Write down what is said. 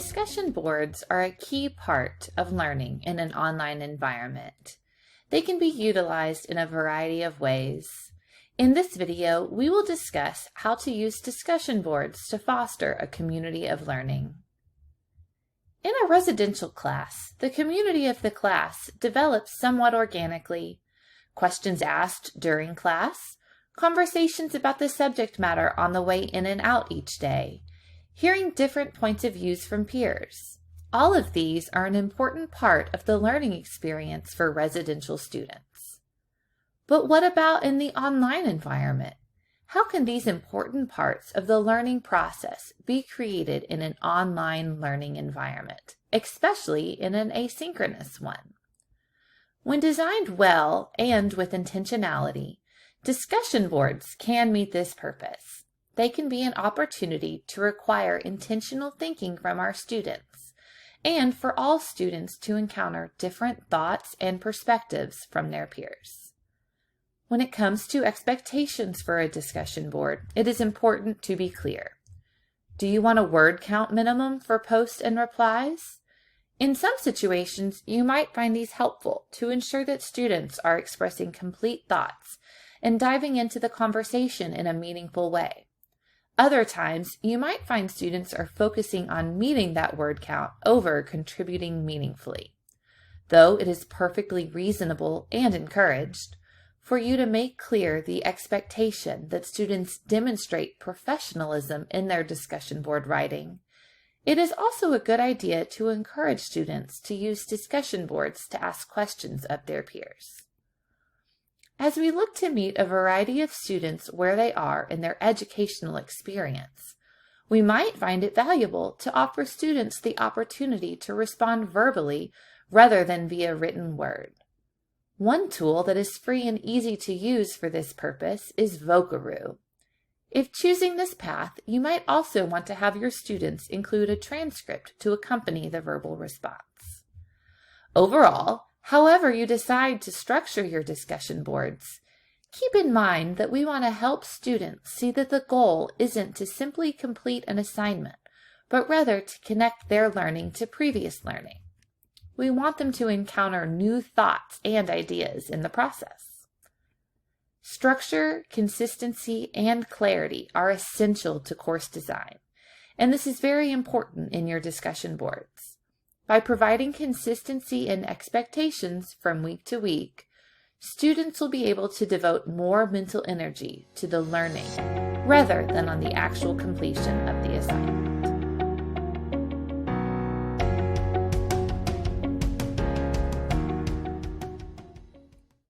Discussion boards are a key part of learning in an online environment. They can be utilized in a variety of ways. In this video, we will discuss how to use discussion boards to foster a community of learning. In a residential class, the community of the class develops somewhat organically. Questions asked during class, conversations about the subject matter on the way in and out each day, hearing different points of views from peers. All of these are an important part of the learning experience for residential students. But what about in the online environment? How can these important parts of the learning process be created in an online learning environment, especially in an asynchronous one? When designed well and with intentionality, discussion boards can meet this purpose. They can be an opportunity to require intentional thinking from our students, and for all students to encounter different thoughts and perspectives from their peers. When it comes to expectations for a discussion board, it is important to be clear. Do you want a word count minimum for posts and replies? In some situations, you might find these helpful to ensure that students are expressing complete thoughts and diving into the conversation in a meaningful way. Other times, you might find students are focusing on meeting that word count over contributing meaningfully. Though it is perfectly reasonable and encouraged for you to make clear the expectation that students demonstrate professionalism in their discussion board writing, it is also a good idea to encourage students to use discussion boards to ask questions of their peers. As we look to meet a variety of students where they are in their educational experience, we might find it valuable to offer students the opportunity to respond verbally rather than via written word. One tool that is free and easy to use for this purpose is Vocaroo. If choosing this path, you might also want to have your students include a transcript to accompany the verbal response. Overall, however you decide to structure your discussion boards, keep in mind that we want to help students see that the goal isn't to simply complete an assignment, but rather to connect their learning to previous learning. We want them to encounter new thoughts and ideas in the process. Structure, consistency, and clarity are essential to course design, and this is very important in your discussion boards. By providing consistency in expectations from week to week, students will be able to devote more mental energy to the learning rather than on the actual completion of the assignment.